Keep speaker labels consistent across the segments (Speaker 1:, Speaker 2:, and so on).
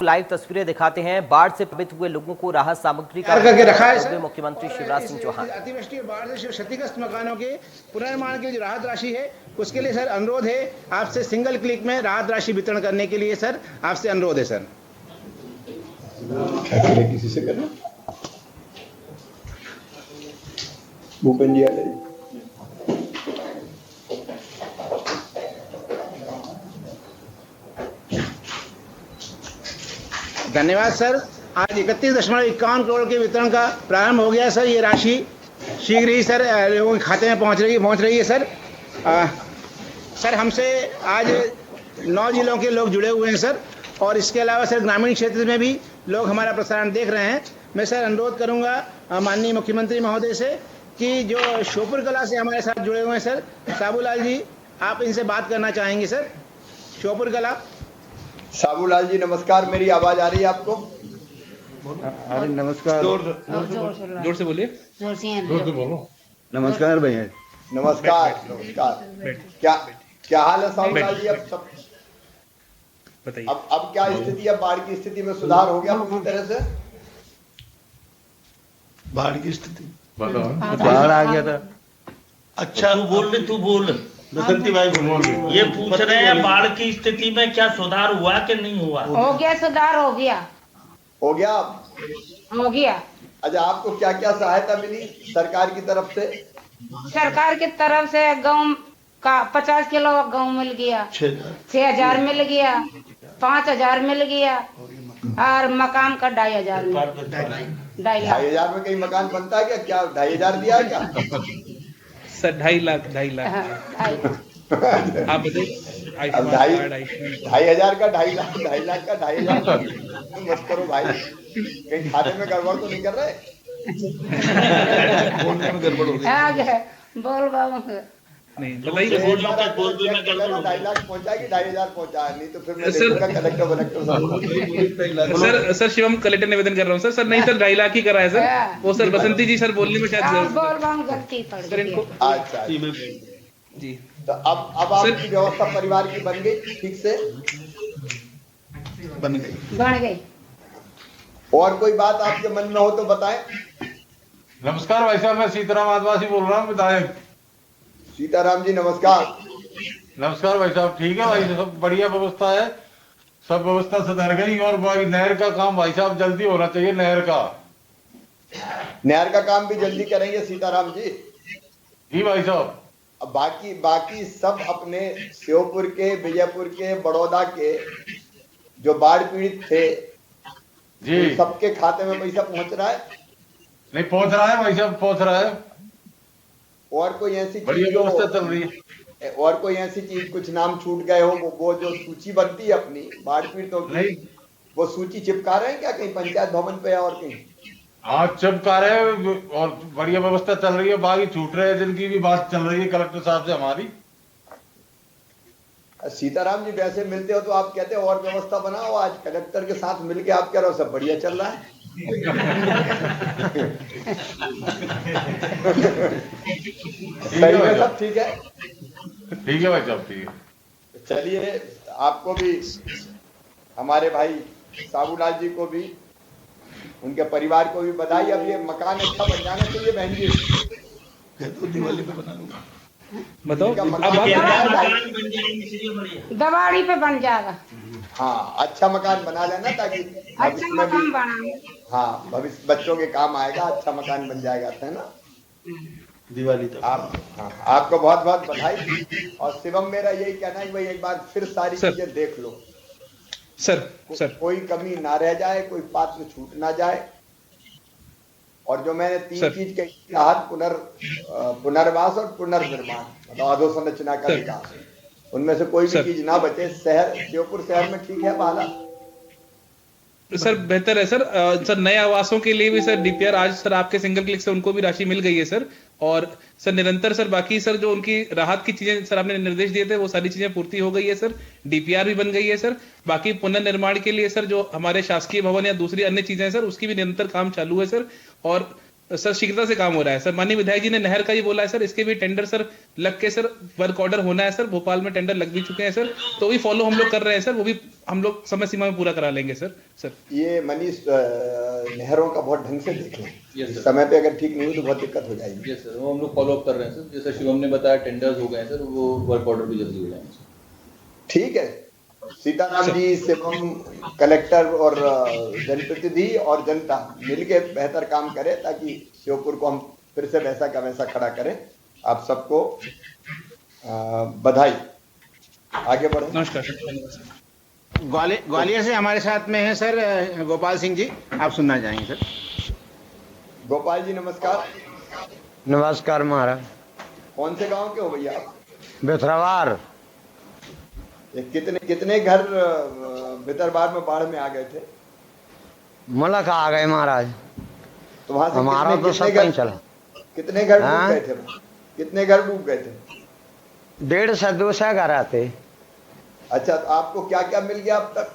Speaker 1: Live तस्वीरें दिखाते हैं। बाढ़ से प्रभावित हुए लोगों को राहत सामग्री का
Speaker 2: करके रखा है सर।
Speaker 1: मुख्यमंत्री शिवराज सिंह चौहान
Speaker 2: अतिवृष्टि और बाढ़ से क्षतिग्रस्त मकानों के पुनर्निर्माण की जो राहत राशि है उसके लिए सर अनुरोध है आपसे, सिंगल क्लिक में राहत राशि वितरण करने के लिए सर आपसे अनुरोध है सर।
Speaker 3: किसी से करना भूपेंद्र जी आ जाइए।
Speaker 2: धन्यवाद सर। आज 31.51 करोड़ के वितरण का प्रारंभ हो गया सर। ये राशि शीघ्र ही सर लोगों के खाते में पहुंच रही है सर। सर हमसे आज 9 जिलों के लोग जुड़े हुए हैं सर, और इसके अलावा सर ग्रामीण क्षेत्र में भी लोग हमारा प्रसारण देख रहे हैं। मैं सर अनुरोध करूंगा माननीय मुख्यमंत्री महोदय से कि जो श्योपुर कला से हमारे साथ जुड़े हुए हैं सर, साबूलाल जी, आप इनसे बात करना चाहेंगे सर। श्योपुर कला।
Speaker 3: साबूलाल जी नमस्कार, मेरी आवाज आ रही है आपको?
Speaker 2: अरे नमस्कार।
Speaker 4: जोर से बोलिए।
Speaker 5: जोर से बोलो।
Speaker 2: नमस्कार भैया।
Speaker 3: नमस्कार। क्या हाल है साबूलाल जी? अब सब
Speaker 4: बताइए।
Speaker 3: अब क्या स्थिति है? बाढ़ की स्थिति में सुधार हो गया पूरी तरह से?
Speaker 6: बाढ़ की स्थिति
Speaker 2: बाढ़ आ गया था।
Speaker 6: अच्छा तू बोल बसंती भाई बोल। ये पूछ रहे हैं बाढ़ की स्थिति में क्या सुधार हुआ कि नहीं हुआ?
Speaker 5: हो गया, सुधार हो गया।
Speaker 3: हो गया। अच्छा, आपको क्या क्या सहायता मिली सरकार की तरफ से?
Speaker 5: सरकार की तरफ से गेहूं का 50 किलो गेहूं मिल गया, 6,000 मिल गया, 5,000 मिल गया, और मकान का 2,500 में
Speaker 3: 2,500 में कहीं मकान बनता है क्या? 2,500 दिया है क्या?
Speaker 4: सर 2.5 लाख। आप बताइए।
Speaker 3: 2,500 का 2.5 लाख, 2.5 लाख का 2,500 मत करो भाई, कहीं खाते में गड़बड़ तो नहीं कर रहे?
Speaker 6: गड़बड़ हो गई।
Speaker 5: बोल बाबू
Speaker 4: नहीं बताइए।
Speaker 3: 2.5 लाख पहुंचा कि 2,500 पहुंचा? नहीं तो फिर मैं देखूंगा कलेक्टर
Speaker 4: सर शिवम कलेक्टर निवेदन कर रहा हूँ सर। सर नहीं सर 2.5 लाख ही करा है सर। वो सर बसंती जी सर बोलने में शायद
Speaker 5: बोल बाबू गलती पड़
Speaker 4: सर इनको।
Speaker 3: अच्छा
Speaker 4: जी।
Speaker 3: तो अब आपकी व्यवस्था परिवार की बन गई ठीक से?
Speaker 6: बन
Speaker 5: गई।
Speaker 3: और कोई बात आपके मन में हो तो बताएं।
Speaker 7: नमस्कार भाई साहब, मैं सीताराम आदिवासी बोल रहा हूँ, विधायक।
Speaker 3: सीताराम जी नमस्कार।
Speaker 7: नमस्कार भाई साहब। ठीक है भाई, सब बढ़िया व्यवस्था है, सब व्यवस्था सुधर गई। और भाई नहर का काम भाई साहब जल्दी होना चाहिए।
Speaker 3: नहर का काम भी जल्दी करेंगे सीताराम जी।
Speaker 7: जी भाई साहब।
Speaker 3: अब बाकी सब अपने श्योपुर के, विजयपुर के, बड़ौदा के जो बाढ़ पीड़ित थे
Speaker 7: जी,
Speaker 3: सबके खाते में पैसा पहुंच रहा है?
Speaker 7: नहीं पहुंच रहा है भाई साहब, पहुंच रहा है।
Speaker 3: और कोई ऐसी
Speaker 7: बढ़िया
Speaker 3: चीज
Speaker 7: व्यवस्था चल रही है।
Speaker 3: और कोई ऐसी चीज, कुछ नाम छूट गए हो, वो जो सूची बनती है अपनी बाढ़ पीड़ितों की, वो सूची चिपका रहे हैं क्या कहीं पंचायत भवन पे और कहीं?
Speaker 7: हाँ चिपका रहे हैं, और बढ़िया व्यवस्था चल रही है। बाकी छूट रहे हैं जिनकी भी बात चल रही है कलेक्टर साहब से हमारी।
Speaker 3: सीताराम जी वैसे मिलते हो तो आप कहते हो और व्यवस्था बनाओ। आज कलेक्टर के साथ मिलके आप कह रहे हो सब बढ़िया चल रहा है। सही है, सब ठीक है?
Speaker 7: ठीक है भाई साहब, ठीक है।
Speaker 3: चलिए, आपको भी, हमारे भाई साबूलाल जी को भी, उनके परिवार को भी बधाई। अब ये मकान अच्छा बन जाना चाहिए बहन जी।
Speaker 6: दिवाली पे बना लूंगा।
Speaker 4: बताओ।
Speaker 5: दवाड़ी पे बन जाएगा।
Speaker 3: हाँ, अच्छा मकान बना लेना ताकि
Speaker 5: अच्छा मकान बनाएंगे।
Speaker 3: हाँ, भविष्य बच्चों के काम आएगा। अच्छा मकान बन जाएगा, है ना?
Speaker 6: दिवाली तक
Speaker 3: आपको बहुत बहुत बधाई। और शिवम, मेरा यही कहना है कि भाई एक बार फिर सारी चीजें देख लो
Speaker 4: सर।
Speaker 3: कोई कमी ना रह जाए, कोई पात्र छूट ना जाए। और जो मैंने 3 चीज कही, राहत, पुनर्वास और पुनर्निर्माण, मतलब अधोसंरचना का विकास, उनमें से कोई भी चीज ना बचे। श्योपुर शहर में ठीक है हालात?
Speaker 4: सर बेहतर है सर। सर नए आवासों के लिए भी सर डीपीआर आज सर आपके सिंगल क्लिक से उनको भी राशि मिल गई है सर। और सर निरंतर सर बाकी सर जो उनकी राहत की चीजें सर आपने निर्देश दिए थे वो सारी चीजें पूर्ति हो गई है सर। डीपीआर भी बन गई है सर। बाकी पुनर्निर्माण के लिए सर जो हमारे शासकीय भवन या दूसरी अन्य चीजें हैं सर उसकी भी निरंतर काम चालू है सर। और सर शीघ्रता से काम हो रहा है सर। माननीय विधायक जी ने नहर का ही बोला है सर, इसके भी टेंडर सर लग के सर वर्क ऑर्डर होना है सर। भोपाल में टेंडर लग भी चुके हैं सर, तो भी फॉलो हम लोग कर रहे हैं सर, वो भी हम लोग समय सीमा में पूरा करा लेंगे सर।
Speaker 3: ये मनीष नहरों का बहुत ढंग से देख लें, समय पे अगर ठीक नहीं हो तो बहुत दिक्कत हो जाएगी।
Speaker 8: यस सर, वो हम लोग फॉलो अप कर रहे हैं सर। जैसे शिवम ने बताया टेंडर्स हो गए हैं सर, वो वर्क ऑर्डर भी जल्दी हो जाएंगे।
Speaker 3: ठीक है, सीताराम जी, शिवम, कलेक्टर और जनप्रतिनिधि और जनता मिलके बेहतर काम करें ताकि श्योपुर को हम फिर से वैसा का वैसा खड़ा करें। आप सबको बधाई, आगे बढ़े।
Speaker 4: नमस्कार।
Speaker 2: ग्वालियर से हमारे साथ में है सर गोपाल सिंह जी, आप सुनना चाहेंगे सर।
Speaker 3: गोपाल जी नमस्कार।
Speaker 9: नमस्कार महाराज।
Speaker 3: कौन से गांव के हो भैया आप?
Speaker 9: बेथरावार।
Speaker 3: ये कितने घर भितरवार में बाढ़ में आ गए थे?
Speaker 9: मुलक आ गए महाराज।
Speaker 3: तो वहां से
Speaker 9: हमारा तो सब कहीं चला।
Speaker 3: कितने घर डूब गए थे? कितने घर डूब गए थे?
Speaker 9: 150 से 200 घर आते।
Speaker 3: अच्छा, तो आपको क्या क्या मिल गया अब तक?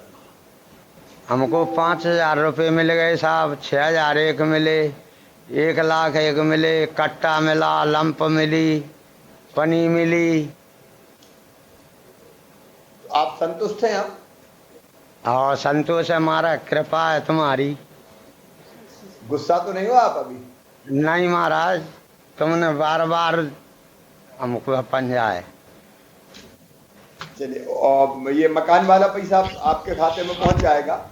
Speaker 9: हमको 5000 रुपये मिल गए साहब, 6000 एक मिले, 1 लाख एक मिले, कट्टा मिला, लंप मिली, पनी मिली।
Speaker 3: आप संतुष्ट हैं आप?
Speaker 9: और संतोष है हमारा, कृपा है तुम्हारी।
Speaker 3: गुस्सा तो नहीं हुआ आप अभी?
Speaker 9: नहीं महाराज, तुमने बार बार हमको पंजा है।
Speaker 3: चलिए, और ये मकान वाला पैसा आपके खाते में पहुंच जाएगा।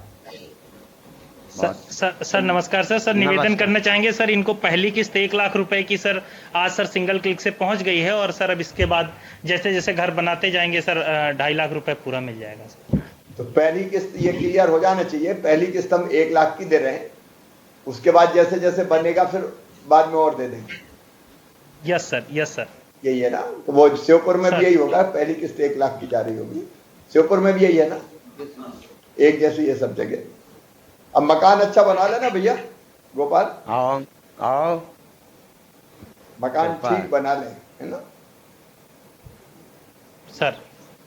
Speaker 6: सर नमस्कार सर निवेदन करना चाहेंगे सर, इनको पहली किस्त 1 लाख रुपए की सर आज सर सिंगल क्लिक से पहुंच गई है, और सर अब इसके बाद जैसे जैसे घर बनाते जाएंगे सर 2.5 लाख रुपए पूरा मिल जाएगा सर।
Speaker 3: तो पहली किस्त ये क्लियर हो जाना चाहिए। पहली किस्त हम 1 लाख की दे रहे हैं, उसके बाद जैसे जैसे बनेगा फिर बाद में और दे देंगे।
Speaker 6: Yes sir.
Speaker 3: यही है ना? तो वो श्योपुर में भी यही होगा, पहली किस्त 1 लाख की जा रही होगी। श्योपुर में भी यही है ना, एक जैसी ये सब जगह। अब मकान अच्छा बना लेना भैया गोपाल।
Speaker 9: आओ
Speaker 3: मकान ठीक बना ले, है ना
Speaker 6: सर।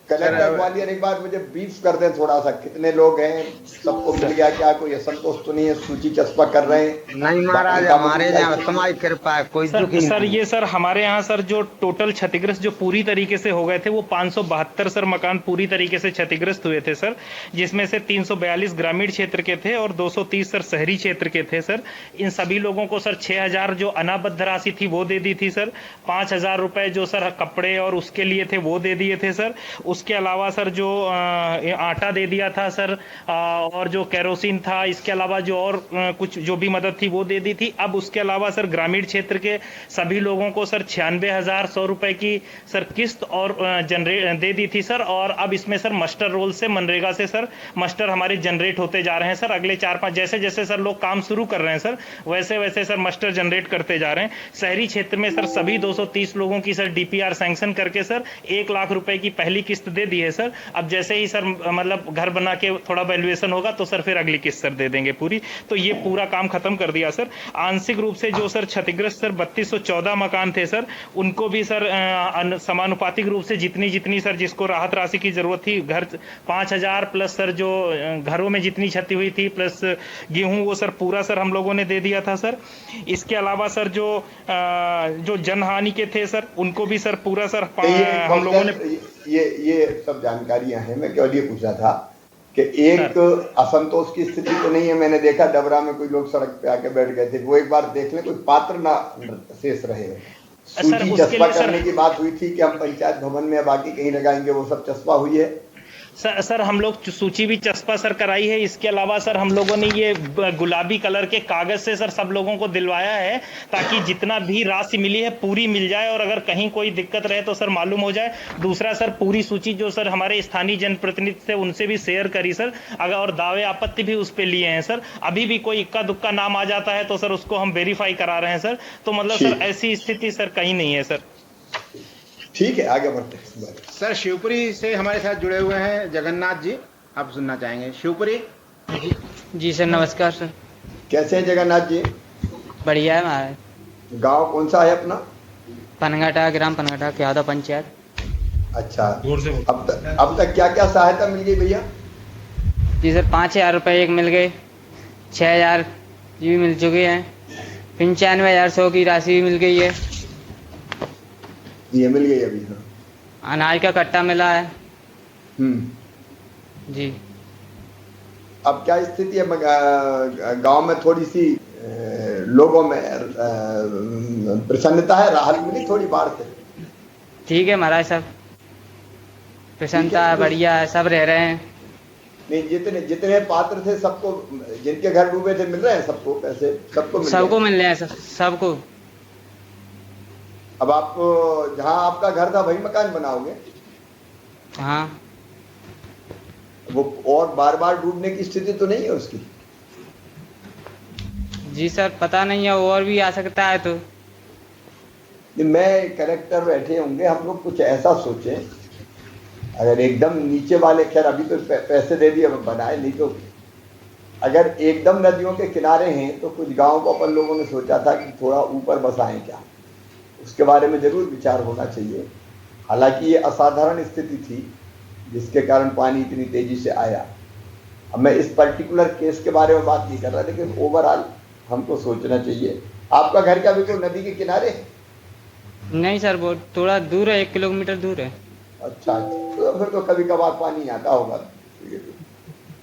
Speaker 3: कलेक्टर ग्वालियर एक बार मुझे ब्रीफ कर दें थोड़ा सा, कितने लोग हैं, सबको मिल गया क्या, कोई असंतोष तो नहीं है? सूची चस्पा कर रहे हैं?
Speaker 9: नहीं महाराज, हमारे यहाँ तुम्हारी कृपा है, कोई दुख नहीं।
Speaker 6: सर ये सर हमारे यहाँ सर जो टोटल क्षतिग्रस्त जो पूरी तरीके से हो गए थे वो 572 सर मकान पूरी तरीके से क्षतिग्रस्त हुए थे सर, जिसमें से 342 ग्रामीण क्षेत्र के थे और 230 सर शहरी क्षेत्र के थे सर। इन सभी लोगों को सर 6000 जो अनाबद्ध राशि थी वो दे दी थी सर। 5000 रुपए जो सर कपड़े और उसके लिए थे वो दे दिए थे सर। उसके अलावा सर जो आटा दे दिया था सर, और जो केरोसिन था, इसके अलावा जो और कुछ जो भी मदद थी वो दे दी थी। अब उसके अलावा सर ग्रामीण क्षेत्र के सभी लोगों को सर 96,100 रुपए की सर किस्त और दे दी थी सर। और अब इसमें सर मस्टर रोल से मनरेगा से सर मस्टर हमारे जनरेट होते जा रहे हैं सर। अगले 4-5 जैसे जैसे सर लोग काम शुरू कर रहे हैं सर, वैसे वैसे सर मस्टर जनरेट करते जा रहे हैं। शहरी क्षेत्र में सर सभी 230 लोगों की सर डीपीआर सैंक्शन करके सर 1 लाख रुपए की पहली किस्त दे दी है सर। अब जैसे ही सर मतलब घर बना के थोड़ा वैल्यूएशन होगा तो सर फिर अगली किस्त सर दे देंगे पूरी। तो ये पूरा काम खत्म कर दिया सर। आंशिक रूप से जो सर क्षतिग्रस्त सर 3214 मकान थे सर, उनको भी सर समानुपातिक रूप से जितनी जितनी सर जिसको राहत राशि की जरूरत थी, घर 5000 प्लस सर जो घरों में जितनी क्षति हुई थी प्लस गेहूं, वो सर पूरा सर हम लोगों ने दे दिया था सर। इसके अलावा सर जो जनहानि के थे सर, उनको भी सर पूरा सर हम लोगों ने
Speaker 3: ये सब जानकारियां हैं। मैं केवल ये पूछ रहा था कि एक असंतोष की स्थिति तो नहीं है? मैंने देखा डबरा में कोई लोग सड़क पे आके बैठ गए थे, वो एक बार देख लें, कोई पात्र ना शेष रहे। सूची चस्पा करने की बात हुई थी कि हम पंचायत भवन में बाकी कहीं लगाएंगे, वो सब चस्पा हुई है?
Speaker 6: सर हम लोग सूची भी चस्पा सर कराई है। इसके अलावा सर हम लोगों ने ये गुलाबी कलर के कागज से सर सब लोगों को दिलवाया है ताकि जितना भी राशि मिली है पूरी मिल जाए, और अगर कहीं कोई दिक्कत रहे तो सर मालूम हो जाए। दूसरा सर पूरी सूची जो सर हमारे स्थानीय जनप्रतिनिधि थे उनसे भी शेयर करी सर, अगर और दावे आपत्ति भी उस पर लिए हैं सर। अभी भी कोई इक्का दुक्का नाम आ जाता है तो सर उसको हम वेरीफाई करा रहे हैं सर। तो मतलब सर ऐसी स्थिति सर कहीं नहीं है सर।
Speaker 3: ठीक है, आगे बढ़ते हैं
Speaker 2: सर। शिवपुरी से हमारे साथ जुड़े हुए हैं जगन्नाथ जी, आप सुनना चाहेंगे। शिवपुरी
Speaker 10: जी सर, नमस्कार सर।
Speaker 3: कैसे हैं जगन्नाथ जी?
Speaker 10: बढ़िया है महाराज।
Speaker 3: गांव कौन सा है अपना?
Speaker 10: पनघटा, ग्राम पनघटा, यादव पंचायत।
Speaker 3: अच्छा, अब तक क्या क्या सहायता मिल गई भैया?
Speaker 10: जी सर, 5000 रुपये एक मिल गए, 6000 जी भी मिल चुके हैं, 95,100 की राशि मिल गई है।
Speaker 3: ये मिल गई अभी? हाँ।
Speaker 10: अनाज का कट्टा मिला है जी।
Speaker 3: अब क्या स्थिति है गांव में? थोड़ी सी लोगों में प्रसन्नता है, राहत मिली थोड़ी बाढ़ से?
Speaker 10: ठीक है महाराज साहब, प्रसन्नता है, बढ़िया है, सब रह रहे हैं।
Speaker 3: नहीं, जितने पात्र थे सबको, जिनके घर डूबे थे, मिल रहे हैं सबको पैसे? सबको
Speaker 10: मिल रहे हैं सबको।
Speaker 3: अब आप जहां आपका घर था वही मकान बनाओगे?
Speaker 10: हाँ।
Speaker 3: वो और बार बार डूबने की स्थिति तो नहीं है उसकी?
Speaker 10: जी सर, पता नहीं है, और भी आ सकता है। तो
Speaker 3: मैं कलेक्टर बैठे होंगे, हम लोग कुछ ऐसा सोचें, अगर एकदम नीचे वाले, खैर अभी तो पैसे दे दिए बनाए, नहीं तो अगर एकदम नदियों के किनारे हैं तो कुछ गांव को अपन लोगों ने सोचा था कि थोड़ा ऊपर बसाएं क्या, उसके बारे में जरूर विचार होना चाहिए। हालांकि ये असाधारण स्थिति थी जिसके कारण पानी इतनी तेजी से आया। अब मैं इस पर्टिकुलर केस के बारे में बात नहीं कर रहा, लेकिन ओवरऑल हमको सोचना चाहिए। आपका घर क्या बिल्कुल नदी के किनारे?
Speaker 10: नहीं सर, वो थोड़ा दूर है, 1 किलोमीटर दूर है।
Speaker 3: अच्छा, तो फिर तो कभी कभार पानी आता होगा।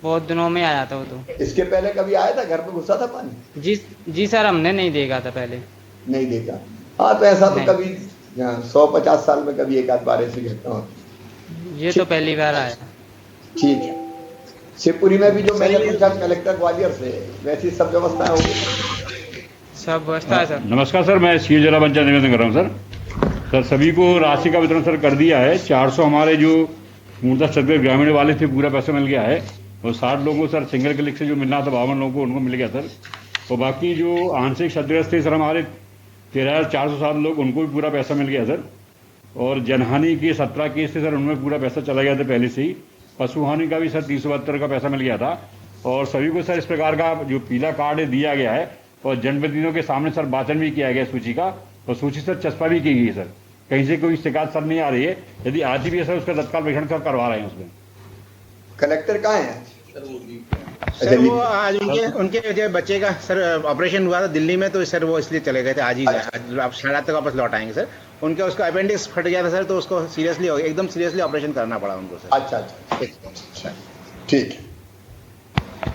Speaker 10: बहुत दिनों में आया था वो तो।
Speaker 3: इसके पहले कभी आया था, घर पे घुसा था पानी?
Speaker 10: जी सर, हमने नहीं देखा था पहले। नहीं
Speaker 3: देखा? हाँ, तो ऐसा तो कभी 100-50 साल में कभी एक आध बार ऐसी घटना होती।
Speaker 10: ये तो पहली बार आया।
Speaker 3: ठीक है। शिवपुरी में भी जो मैंने पूछा कलेक्टर ग्वालियर से, वैसी सब व्यवस्थाएं होगी?
Speaker 10: सब व्यवस्था है सर।
Speaker 11: नमस्कार सर, मैं सीओ जिला पंचायत निवेदन कर रहा हूँ सर। सभी को राशि का वितरण सर कर दिया है। 400 हमारे जो मूलतः छत्तीसगढ़ ग्रामीण वाले थे पूरा पैसा मिल गया है, और 60 लोगों को सर सिंगल क्लिक से जो मिलना था 52 लोगों को उनको मिल गया सर। और बाकी जो आंशिक क्षतिग्रस्त थे सर हमारे 13,407 लोग, उनको भी पूरा पैसा मिल गया सर। और जनहानि के 17 केस थे सर, उनमें पूरा पैसा चला गया था पहले से ही। पशुहानि का भी सर 372 का पैसा मिल गया था। और सभी को सर इस प्रकार का जो पीला कार्ड दिया गया है, और जनप्रतिनिधियों के सामने सर वाचन भी किया गया सूची का, और सूची सर चस्पा भी की गई है सर। कहीं से कोई शिकायत सर नहीं आ रही है, यदि आती भी है सर उसका तत्काल परीक्षण सर करवा रहे हैं उसमें।
Speaker 3: कलेक्टर कहाँ है?
Speaker 2: सर वो आज उनके जो बच्चे का सर ऑपरेशन हुआ था दिल्ली में, तो सर वो इसलिए चले गए थे। आज ही आप शायद तक वापस लौट आएंगे सर। उनका उसका अपेंडिक्स फट गया था सर, तो उसको सीरियसली हो गया, एकदम सीरियसली ऑपरेशन करना पड़ा उनको सर।
Speaker 3: अच्छा, ठीक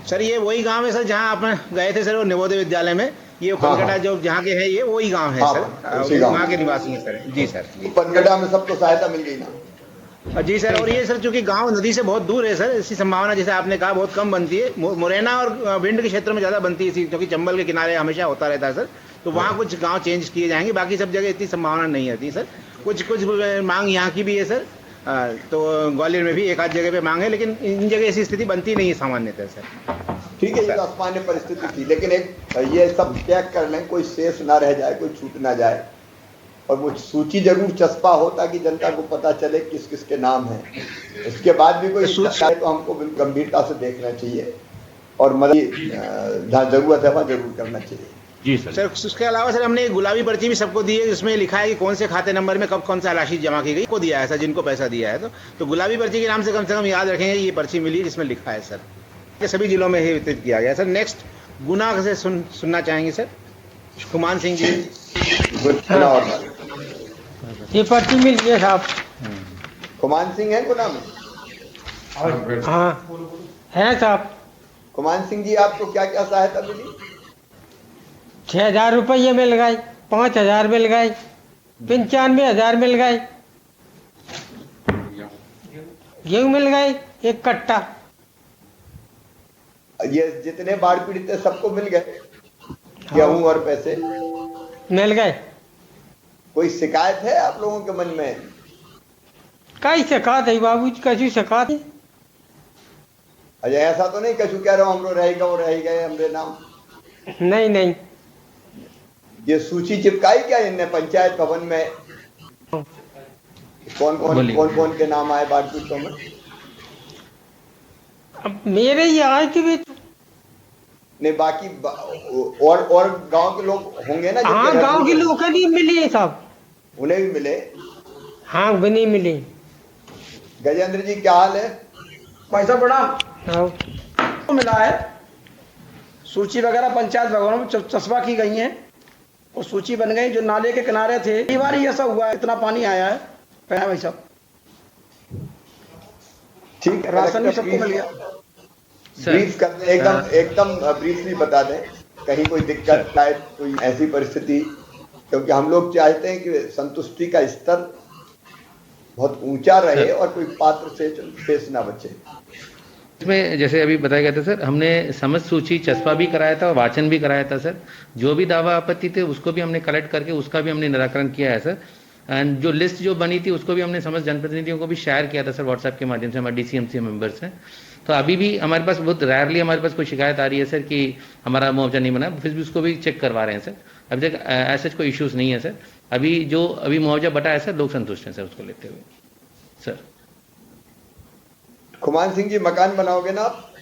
Speaker 2: सर। ये वही गांव है सर जहां आप गए थे सर, वो नवोदय विद्यालय में। ये पनगटा जो जहाँ के है, ये वही गांव है सर, वहाँ के निवासी हैं सर। जी सर।
Speaker 3: पनगटा में सबको सहायता मिल गई ना?
Speaker 2: जी सर। और ये सर चूंकि गांव नदी से बहुत दूर है सर, इसकी संभावना जैसे आपने कहा बहुत कम बनती है। मुरैना और भिंड के क्षेत्र में ज्यादा बनती है, क्योंकि चंबल के किनारे हमेशा होता रहता है सर। तो वहाँ कुछ गांव चेंज किए जाएंगे, बाकी सब जगह इतनी संभावना नहीं रहती सर। कुछ मांग यहाँ की भी है सर, तो ग्वालियर में भी एक आध जगह पे मांग है, लेकिन इन जगह ऐसी स्थिति बनती नहीं है सामान्यतः सर।
Speaker 3: ठीक है, ये तो सामान्य परिस्थिति थी, लेकिन एक ये सब चेक कर लें, कोई शेष ना रह जाए, कोई छूट ना जाए, और वो सूची जरूर चस्पा हो ताकि जनता को पता चले किस किस के नाम है। इसके बाद भी कोई शिकायत तो हमको गंभीरता से देखना चाहिए, और मदद जहाँ जरूरत है वहाँ जरूर करना चाहिए।
Speaker 11: जी सर।
Speaker 2: सर उसके अलावा सर हमने गुलाबी पर्ची भी सबको दी है, जिसमें लिखा है कि कौन से खाते नंबर में कब कौन सा राशि जमा की गई, को दिया है सर, जिनको पैसा दिया है। तो गुलाबी पर्ची के नाम से कम याद रखेंगे ये पर्ची मिली जिसमें लिखा है सर। ये सभी जिलों में ही वितरित किया गया सर। नेक्स्ट गुना से सुनना चाहेंगे सर, कुमान सिंह जी।
Speaker 12: ये पर्ची मिल गई साहब।
Speaker 3: कुमान सिंह है गुना में?
Speaker 12: हाँ है साहब।
Speaker 3: कुमान सिंह जी, आपको क्या क्या सहायता मिली?
Speaker 12: 6,000 रुपये मिल गए, 5,000 मिल गए, 95,000 मिल गए, गेहूं मिल गए 1 कट्टा।
Speaker 3: ये जितने बाढ़ पीड़ित थे सबको मिल गए गेहूं और पैसे?
Speaker 12: मिल गए।
Speaker 3: कोई शिकायत है आप लोगों के मन में?
Speaker 12: कई शिकायत है बाबू, कछु शिकायत है?
Speaker 3: अजय ऐसा तो नहीं कछु कह रहा हूँ हमरो रहेगा वो रह गए हमरे नाम?
Speaker 12: नहीं।
Speaker 3: ये सूची चिपकाई क्या इनने पंचायत भवन में? कौन के नाम आए बाढ़ पीड़ितों में?
Speaker 12: अब मेरे ही आए थे भी।
Speaker 3: नहीं, बाकी और गांव के लोग होंगे ना?
Speaker 12: हाँ, गांव के लोग नहीं मिले साहब।
Speaker 3: उन्हें भी मिले?
Speaker 12: हाँ, भी नहीं मिले।
Speaker 3: गजेंद्र जी क्या हाल है?
Speaker 13: पैसा बड़ा मिला है, सूची वगैरह पंचायत भवनों में चस्पा की गई है।
Speaker 2: वो सूची बन गई। जो नाले के किनारे थे, कई बार ही ऐसा हुआ, इतना पानी आया है भाई साहब।
Speaker 3: ठीक है,
Speaker 2: राशन भी सबको मिल गया।
Speaker 3: ब्रीफ कर दें, एकदम ब्रीफली बता दें, कहीं कोई दिक्कत आए, कोई ऐसी परिस्थिति, क्योंकि हम लोग चाहते हैं कि संतुष्टि का स्तर बहुत ऊंचा रहे और कोई पात्र से शेष ना बचे।
Speaker 13: इसमें जैसे अभी बताया गया था सर, हमने समझ सूची चस्पा भी कराया था और वाचन भी कराया था सर। जो भी दावा आपत्ति थे उसको भी हमने कलेक्ट करके उसका भी हमने निराकरण किया है सर। एंड जो लिस्ट जो बनी थी उसको भी हमने समझ जनप्रतिनिधियों को भी शेयर किया था सर व्हाट्सएप के माध्यम से, हमारे डीसीएमसी मेंबर्स हैं। तो अभी भी हमारे पास बहुत रेयरली हमारे पास कोई शिकायत आ रही है सर कि हमारा मुआवजा नहीं बना, फिर भी उसको भी चेक करवा रहे हैं सर। अभी तक ऐसा कोई इश्यूज नहीं है सर। अभी मुआवजा बटा है सर, लोग संतुष्ट हैं सर उसको लेते हुए सर।
Speaker 3: खुमान सिंह जी, मकान बनाओगे ना आप?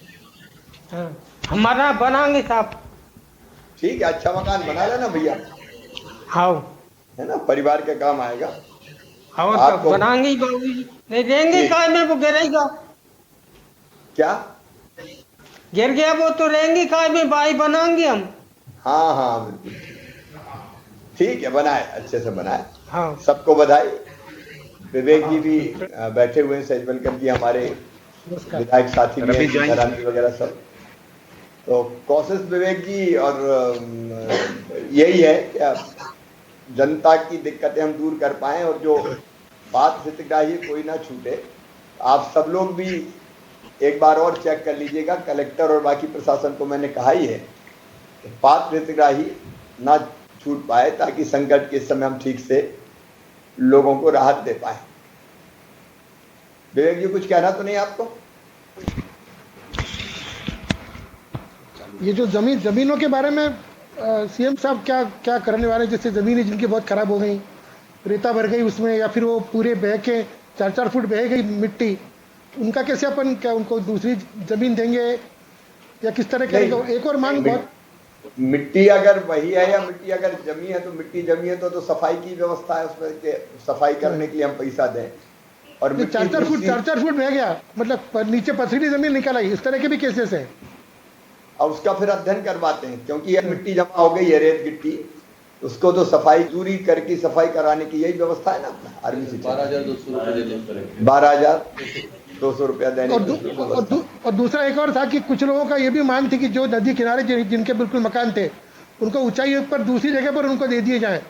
Speaker 12: हमारा बनाएंगे साहब।
Speaker 3: ठीक है, अच्छा मकान बना लेना भैया।
Speaker 12: हाँ,
Speaker 3: है ना, परिवार के काम आएगा।
Speaker 12: हाँ आपको बनाएंगे बाबूजी, नहीं देंगे काय में, वो गिरेगा
Speaker 3: क्या?
Speaker 12: गिर गया वो तो रहेंगे काय में, भाई बनाएंगे हम।
Speaker 3: हाँ हाँ बिल्कुल ठीक है, बनाए, अच्छे से बनाए।
Speaker 12: हाँ,
Speaker 3: सबको बधाई। विवेक जी भी बैठे हुए हैं, सजवलकर जी हमारे विधायक साथी भी हैं, वगैरह सब। तो कोशिश विवेक जी, और यही है कि जनता की दिक्कतें हम दूर कर पाएं और जो बात हितग्राही कोई ना छूटे। आप सब लोग भी एक बार और चेक कर लीजिएगा, कलेक्टर और बाकी प्रशासन को मैंने कहा ही है कि पात्र हितग्राही ना छूट पाए, ताकि संकट के समय हम ठीक से लोगों को राहत दे पाए। विवेक जी, कुछ कहना तो नहीं आपको?
Speaker 14: ये जो जमीनों के बारे में सीएम साहब क्या करने वाले, जैसे जमीनें जिनकी बहुत खराब हो गई, रेता भर गई उसमें, या फिर वो पूरे बह के 4-4 फुट बह गई मिट्टी, उनका कैसे अपन क्या उनको दूसरी जमीन देंगे या किस तरह करेंगे? एक और मांग बहुत,
Speaker 3: मिट्टी अगर वही है या मिट्टी अगर जमी है, तो मिट्टी जमी है तो सफाई की व्यवस्था है उसमें, के सफाई करने के लिए हम पैसा दें। और
Speaker 14: 4-4 फुट बह गया, मतलब नीचे पथरीली जमीन निकल आई, इस तरह के भी केसेस है।
Speaker 3: और उसका फिर अध्ययन करवाते हैं, क्योंकि यह मिट्टी जमा हो गई है, रेत गिट्टी, उसको तो सफाई दूरी करके सफाई कराने की यही व्यवस्था है ना अपना आर्मी से। 12,200 रुपया देने।
Speaker 14: और दूसरा एक और था कि कुछ लोगों का ये भी मांग थी कि जो नदी किनारे जिनके बिल्कुल मकान थे, उनको ऊंचाई पर दूसरी जगह पर उनको दे दिए जाए।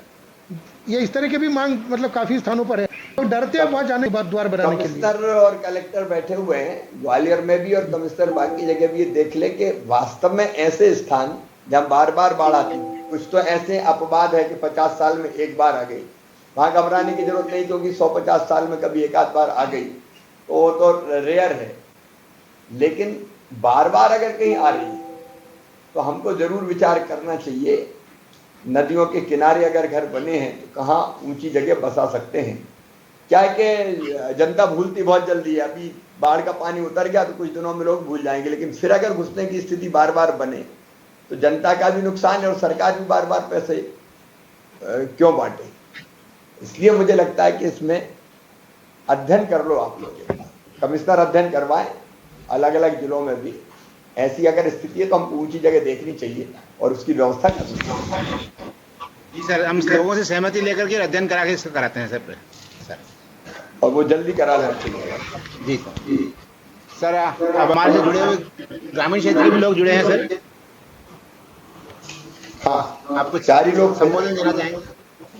Speaker 14: ये इस तरह के भी मांग मतलब काफी स्थानों पर है, तो डरते हैं वहां जाने के बाद द्वार बनाने के लिए।
Speaker 3: कमिश्नर और कलेक्टर बैठे हुए हैं ग्वालियर में भी, और कमिश्नर बाकी जगह भी, ये देख ले कि वास्तव में ऐसे स्थान जहाँ बार बार बाढ़ आती है, कुछ तो ऐसे अपवाद है कि 50 साल में एक बार आ गई, वहां घबराने की जरूरत नहीं, क्योंकि 150 साल में कभी एक आध बार आ गई, तो वो तो रेयर है। लेकिन बार बार अगर कहीं आ रही है तो हमको जरूर विचार करना चाहिए, नदियों के किनारे अगर घर बने हैं तो कहाँ ऊंची जगह बसा सकते हैं। क्या है कि जनता भूलती बहुत जल्दी है, अभी बाढ़ का पानी उतर गया तो कुछ दिनों में लोग भूल जाएंगे, लेकिन फिर अगर घुसने की स्थिति बार बार बने तो जनता का भी नुकसान है और सरकार भी बार बार पैसे क्यों बांटे। इसलिए मुझे लगता है कि इसमें अध्ययन कर लो आप लोग, कमिश्नर अध्ययन करवाएं अलग अलग जिलों में भी, ऐसी अगर स्थिति है तो हमको ऊंची जगह देखनी चाहिए और उसकी व्यवस्था करनी चाहिए।
Speaker 2: जी सर, हम लोगों से सहमति लेकर के अध्ययन करा के इसको कराते हैं सर,
Speaker 3: और वो जल्दी करा लेना चाहिए।
Speaker 2: जी सर, अब हमारे से जुड़े हुए ग्रामीण क्षेत्र के भी लोग जुड़े हैं सर।
Speaker 3: हाँ,
Speaker 2: आपको
Speaker 3: 4 ही लोग
Speaker 2: संबोधन देना चाहेंगे?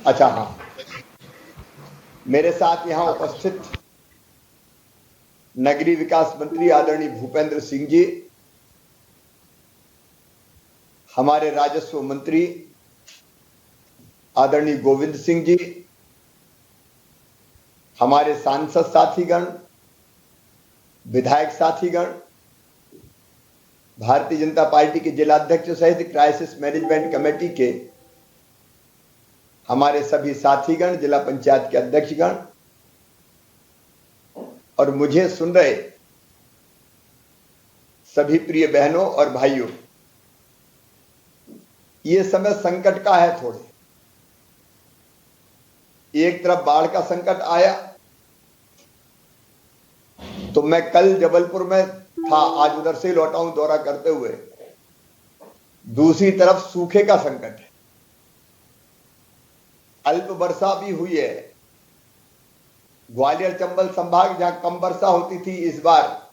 Speaker 3: अच्छा, हाँ, मेरे साथ यहाँ उपस्थित नगरीय विकास मंत्री आदरणीय भूपेंद्र सिंह जी, हमारे राजस्व मंत्री आदरणीय गोविंद सिंह जी, हमारे सांसद साथीगण, विधायक साथीगण, भारतीय जनता पार्टी के जिलाध्यक्ष सहित क्राइसिस मैनेजमेंट कमेटी के हमारे सभी साथीगण, जिला पंचायत के अध्यक्षगण और मुझे सुन रहे सभी प्रिय बहनों और भाइयों, ये समय संकट का है। थोड़े एक तरफ बाढ़ का संकट आया तो मैं कल जबलपुर में था, आज उधर से लौटा हूं दौरा करते हुए। दूसरी तरफ सूखे का संकट है, अल्प वर्षा भी हुई है। ग्वालियर चंबल संभाग जहां कम वर्षा होती थी, इस बार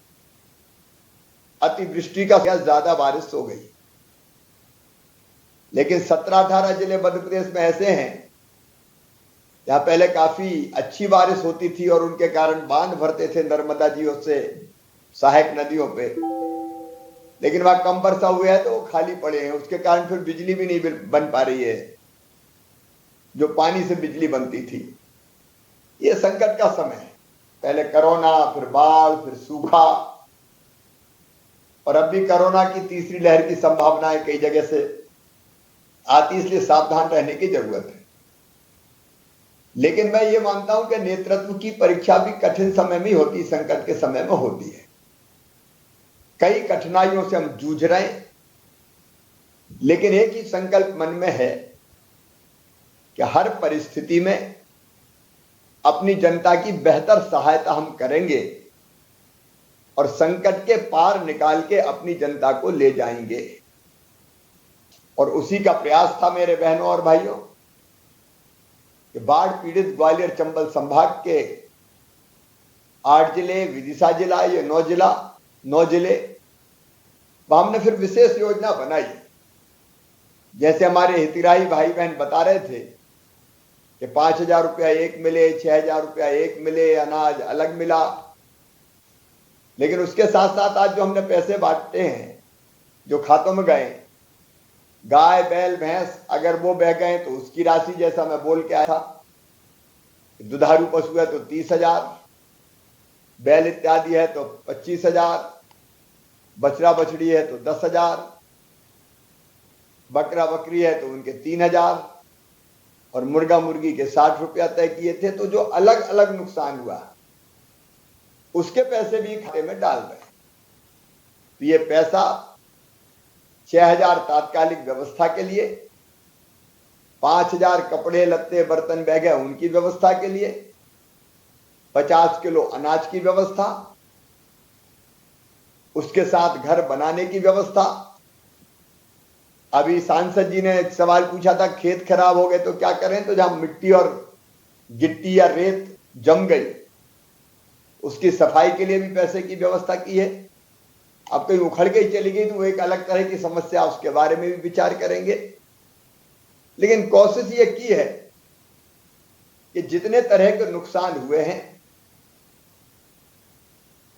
Speaker 3: अतिवृष्टि का ज्यादा बारिश हो गई। लेकिन 17-18 जिले मध्य प्रदेश में ऐसे हैं जहां पहले काफी अच्छी बारिश होती थी और उनके कारण बांध भरते थे नर्मदा जी से सहायक नदियों पे, लेकिन वहां कम वर्षा हुई है तो वो खाली पड़े हैं। उसके कारण फिर बिजली भी नहीं बन पा रही है, जो पानी से बिजली बनती थी। ये संकट का समय है, पहले कोरोना, फिर बाढ़, फिर सूखा, और अब भी कोरोना की तीसरी लहर की संभावनाएं कई जगह से आती, इसलिए सावधान रहने की जरूरत है। लेकिन मैं ये मानता हूं कि नेतृत्व की परीक्षा भी कठिन समय में होती, संकट के समय में होती है। कई कठिनाइयों से हम जूझ रहे हैं, लेकिन एक ही संकल्प मन में है कि हर परिस्थिति में अपनी जनता की बेहतर सहायता हम करेंगे और संकट के पार निकाल के अपनी जनता को ले जाएंगे। और उसी का प्रयास था मेरे बहनों और भाइयों कि बाढ़ पीड़ित ग्वालियर चंबल संभाग के 8 जिले, विदिशा जिला, ये 9 जिले, हमने फिर विशेष योजना बनाई। जैसे हमारे हितग्राही भाई बहन बता रहे थे कि 5,000 रुपया एक मिले, 6,000 रुपया एक मिले, अनाज अलग मिला। लेकिन उसके साथ साथ आज जो हमने पैसे बांटे हैं, जो खातों में गए, गाय, बैल, भैंस अगर वो बह गए तो उसकी राशि, जैसा मैं बोल के आया था, दुधारू पशु है तो 30,000, बैल इत्यादि है तो 25,000, बछड़ा बछड़ी है तो 10,000, बकरा बकरी है तो उनके 3,000 और मुर्गा मुर्गी के 60 रुपया तय किए थे। तो जो अलग अलग नुकसान हुआ उसके पैसे भी खाते में डाल रहे। तो ये पैसा 6,000 तात्कालिक व्यवस्था के लिए, 5,000 कपड़े लत्ते बर्तन बैग है उनकी व्यवस्था के लिए, 50 किलो अनाज की व्यवस्था, उसके साथ घर बनाने की व्यवस्था। अभी सांसद जी ने एक सवाल पूछा था, खेत खराब हो गए तो क्या करें, तो जहां मिट्टी और गिट्टी या रेत जम गई उसकी सफाई के लिए भी पैसे की व्यवस्था की है। अब कहीं उखड़ के ही चली गई तो वो एक अलग तरह की समस्या, उसके बारे में भी विचार करेंगे। लेकिन कोशिश ये की है कि जितने तरह के नुकसान हुए हैं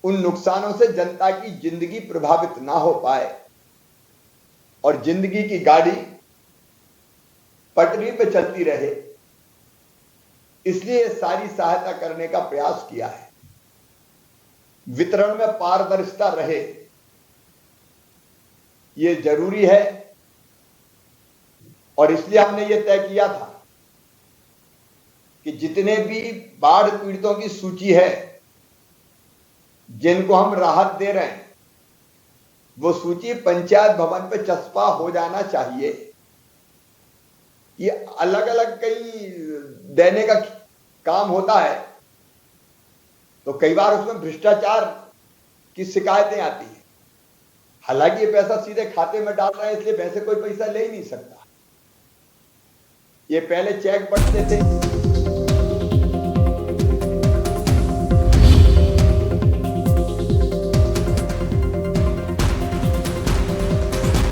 Speaker 3: उन नुकसानों से जनता की जिंदगी प्रभावित ना हो पाए और जिंदगी की गाड़ी पटरी पे चलती रहे, इसलिए सारी सहायता करने का प्रयास किया है। वितरण में पारदर्शिता रहे, ये जरूरी है, और इसलिए हमने ये तय किया था कि जितने भी बाढ़ पीड़ितों की सूची है जिनको हम राहत दे रहे हैं, वो सूची पंचायत भवन पे चस्पा हो जाना चाहिए। ये अलग अलग कई देने का काम होता है तो कई बार उसमें भ्रष्टाचार की शिकायतें आती है। हालांकि ये पैसा सीधे खाते में डाल रहे हैं, इसलिए वैसे कोई पैसा ले ही नहीं सकता। ये पहले चेक बंटते थे।